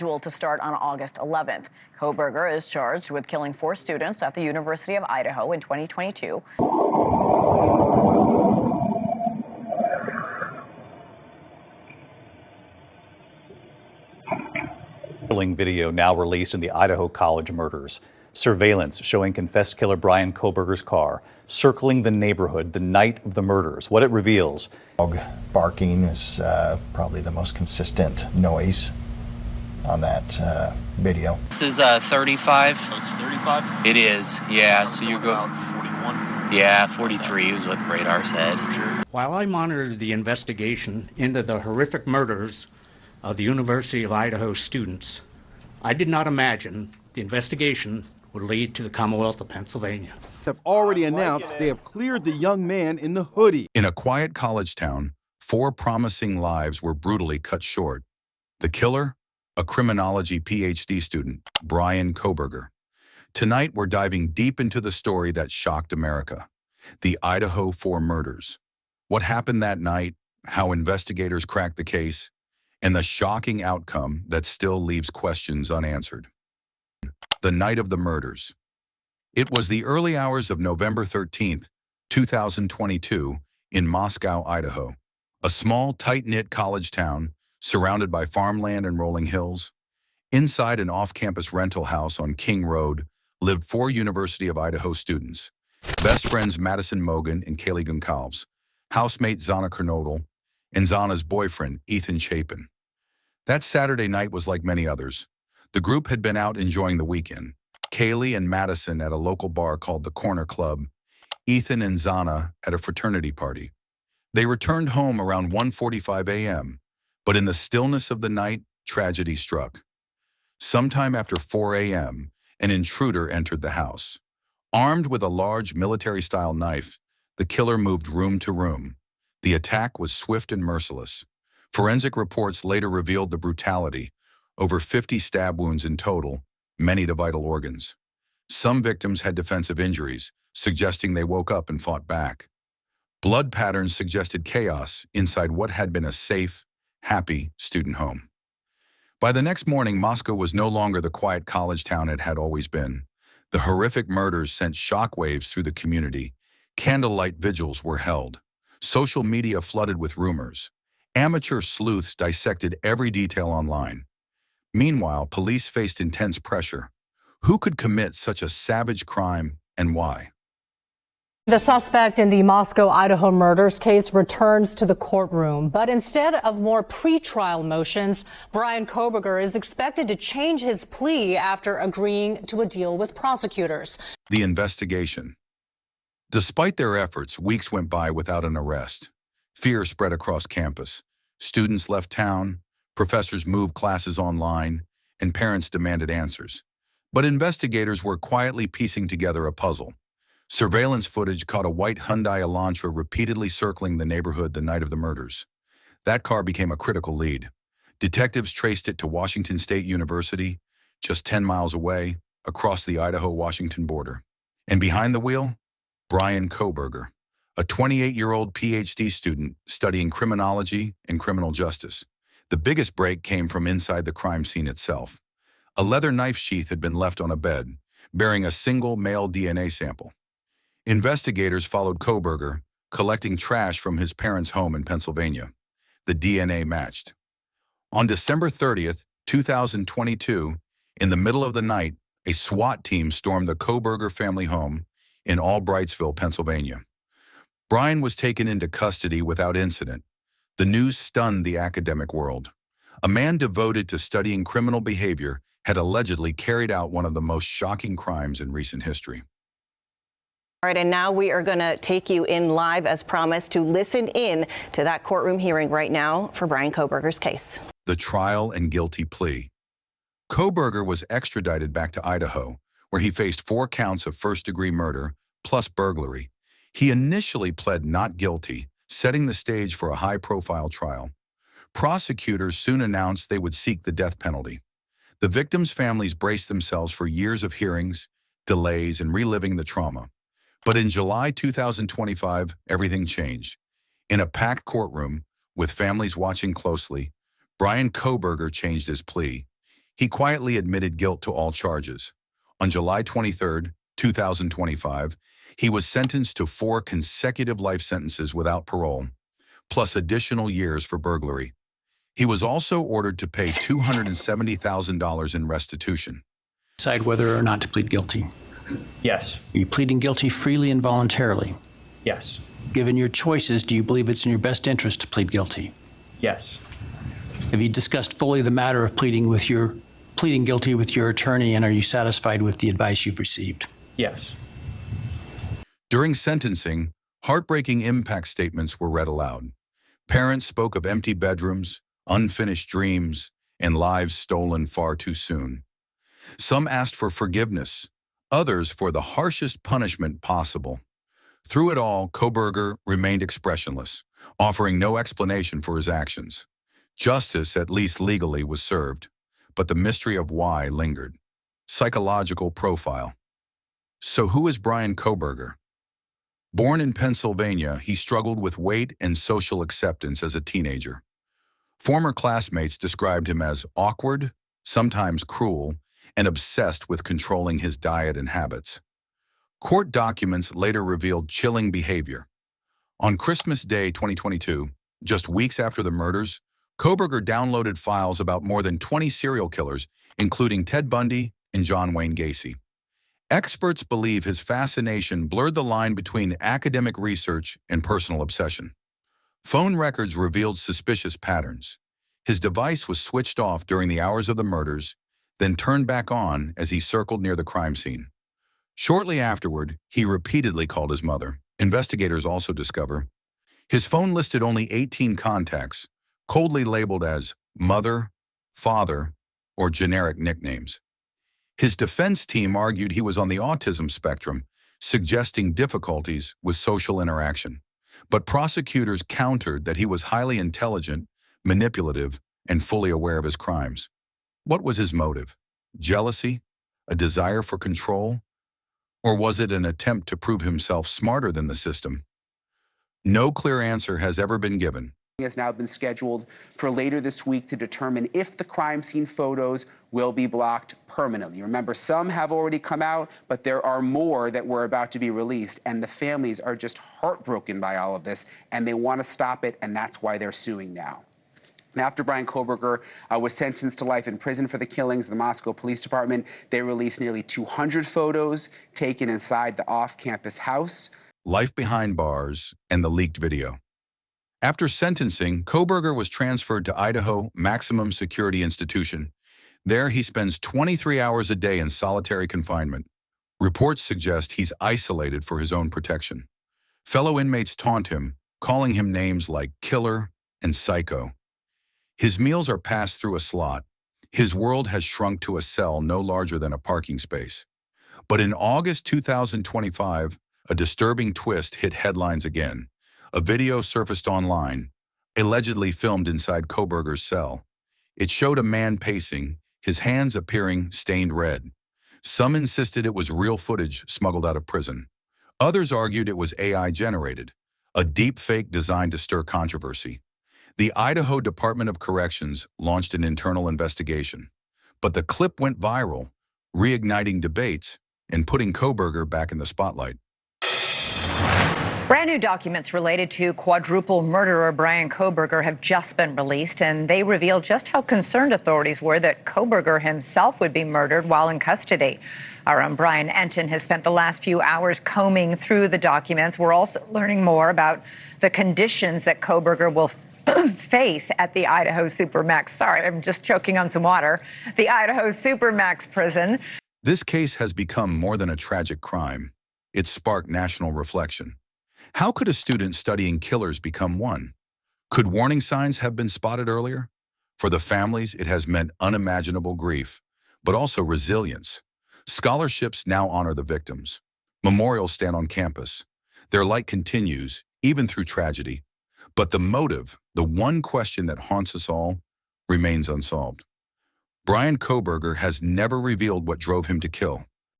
scheduled to start on August 11th. Kohberger is charged with killing 4 students at the University of Idaho in 2022. Video now released in the Idaho College murders. Surveillance showing confessed killer Bryan Kohberger's car circling the neighborhood the night of the murders. What it reveals. Dog barking is probably the most consistent noise on that video. This is 35. Oh, it's 35? It is, yeah. So you go about 41? Yeah, 43 was what the radar said. Sure. While I monitored the investigation into the horrific murders of the University of Idaho students, I did not imagine the investigation would lead to the Commonwealth of Pennsylvania. Have already announced they have cleared the young man in the hoodie. In a quiet college town, 4 promising lives were brutally cut short. The killer? A criminology Ph.D. student, Bryan Kohberger. Tonight, we're diving deep into the story that shocked America. The Idaho 4 murders. What happened that night, how investigators cracked the case, and the shocking outcome that still leaves questions unanswered. The night of the murders. It was the early hours of November 13th, 2022, in Moscow, Idaho, a small, tight-knit college town surrounded by farmland and rolling hills. Inside an off-campus rental house on King Road lived 4 University of Idaho students, best friends Madison Mogan and Kaylee Goncalves, housemate Zana Kernodle, and Zana's boyfriend, Ethan Chapin. That Saturday night was like many others. The group had been out enjoying the weekend. Kaylee and Madison at a local bar called the Corner Club, Ethan and Zana at a fraternity party. They returned home around 1:45 a.m., but in the stillness of the night, tragedy struck. Sometime after 4 a.m., an intruder entered the house. Armed with a large military-style knife, the killer moved room to room. The attack was swift and merciless. Forensic reports later revealed the brutality, over 50 stab wounds in total, many to vital organs. Some victims had defensive injuries, suggesting they woke up and fought back. Blood patterns suggested chaos inside what had been a safe, happy student home. By the next morning, Moscow was no longer the quiet college town it had always been. The horrific murders sent shockwaves through the community. Candlelight vigils were held. Social media flooded with rumors. Amateur sleuths dissected every detail online. Meanwhile, police faced intense pressure. Who could commit such a savage crime and why? The suspect in the Moscow, Idaho murders case returns to the courtroom, but instead of more pretrial motions, Bryan Kohberger is expected to change his plea after agreeing to a deal with prosecutors. The investigation. Despite their efforts, weeks went by without an arrest. Fear spread across campus. Students left town, professors moved classes online, and parents demanded answers. But investigators were quietly piecing together a puzzle. Surveillance footage caught a white Hyundai Elantra repeatedly circling the neighborhood the night of the murders. That car became a critical lead. Detectives traced it to Washington State University, just 10 miles away, across the Idaho-Washington border. And behind the wheel, Bryan Kohberger, a 28-year-old Ph.D. student studying criminology and criminal justice. The biggest break came from inside the crime scene itself. A leather knife sheath had been left on a bed, bearing a single male DNA sample. Investigators followed Kohberger, collecting trash from his parents' home in Pennsylvania. The DNA matched. On December 30th, 2022, in the middle of the night, a SWAT team stormed the Kohberger family home in Albrightsville, Pennsylvania. Bryan was taken into custody without incident. The news stunned the academic world. A man devoted to studying criminal behavior had allegedly carried out one of the most shocking crimes in recent history. All right, and now we are going to take you in live as promised to listen in to that courtroom hearing right now for Bryan Kohberger's case. The trial and guilty plea. Kohberger was extradited back to Idaho, where he faced 4 counts of first-degree murder plus burglary. He initially pled not guilty, setting the stage for a high-profile trial. Prosecutors soon announced they would seek the death penalty. The victims' families braced themselves for years of hearings, delays, and reliving the trauma. But in July 2025, everything changed. In a packed courtroom, with families watching closely, Bryan Kohberger changed his plea. he quietly admitted guilt to all charges. On July 23, 2025, he was sentenced to 4 consecutive life sentences without parole, plus additional years for burglary. He was also ordered to pay $270,000 in restitution. Decide whether or not to plead guilty. Yes. Are you pleading guilty freely and voluntarily? Yes. Given your choices, do you believe it's in your best interest to plead guilty? Yes. Have you discussed fully the matter of pleading guilty with your attorney, and are you satisfied with the advice you've received? Yes. During sentencing, heartbreaking impact statements were read aloud. Parents spoke of empty bedrooms, unfinished dreams, and lives stolen far too soon. Some asked for forgiveness, others for the harshest punishment possible. Through it all, Kohberger remained expressionless, offering no explanation for his actions. Justice, at least legally, was served, but the mystery of why lingered. Psychological profile. So who is Bryan Kohberger? Born in Pennsylvania, he struggled with weight and social acceptance as a teenager. Former classmates described him as awkward, sometimes cruel, and obsessed with controlling his diet and habits. Court documents later revealed chilling behavior. On Christmas Day 2022, just weeks after the murders, Kohberger downloaded files about more than 20 serial killers, including Ted Bundy and John Wayne Gacy. Experts believe his fascination blurred the line between academic research and personal obsession. Phone records revealed suspicious patterns. His device was switched off during the hours of the murders, then turned back on as he circled near the crime scene. Shortly afterward, he repeatedly called his mother. Investigators also discover his phone listed only 18 contacts, coldly labeled as mother, father, or generic nicknames. His defense team argued he was on the autism spectrum, suggesting difficulties with social interaction. But prosecutors countered that he was highly intelligent, manipulative, and fully aware of his crimes. What was his motive? Jealousy? A desire for control? Or was it an attempt to prove himself smarter than the system? No clear answer has ever been given. Has now been scheduled for later this week to determine if the crime scene photos will be blocked permanently. Remember, some have already come out, but there are more that were about to be released, and the families are just heartbroken by all of this, and they want to stop it, and that's why they're suing now. And after Bryan Kohberger was sentenced to life in prison for the killings, the Moscow Police Department, they released nearly 200 photos taken inside the off-campus house. Life behind bars and the leaked video. After sentencing, Kohberger was transferred to Idaho Maximum Security Institution. There, he spends 23 hours a day in solitary confinement. Reports suggest he's isolated for his own protection. Fellow inmates taunt him, calling him names like killer and psycho. His meals are passed through a slot. His world has shrunk to a cell no larger than a parking space. But in August 2025, a disturbing twist hit headlines again. A video surfaced online, allegedly filmed inside Kohberger's cell. It showed a man pacing, his hands appearing stained red. Some insisted it was real footage smuggled out of prison. Others argued it was AI-generated, a deep fake designed to stir controversy. The Idaho Department of Corrections launched an internal investigation, but the clip went viral, reigniting debates and putting Kohberger back in the spotlight. Brand new documents related to quadruple murderer Bryan Kohberger have just been released, and they reveal just how concerned authorities were that Kohberger himself would be murdered while in custody. Our own Brian Enton has spent the last few hours combing through the documents. We're also learning more about the conditions that Kohberger will face at the Idaho Supermax. Sorry, I'm just choking on some water. The Idaho Supermax prison. This case has become more than a tragic crime. It sparked national reflection. How could a student studying killers become one? Could warning signs have been spotted earlier? For the families, it has meant unimaginable grief, but also resilience. Scholarships now honor the victims. Memorials stand on campus. Their light continues, even through tragedy. But the motive, the one question that haunts us all, remains unsolved. Bryan Kohberger has never revealed what drove him to kill.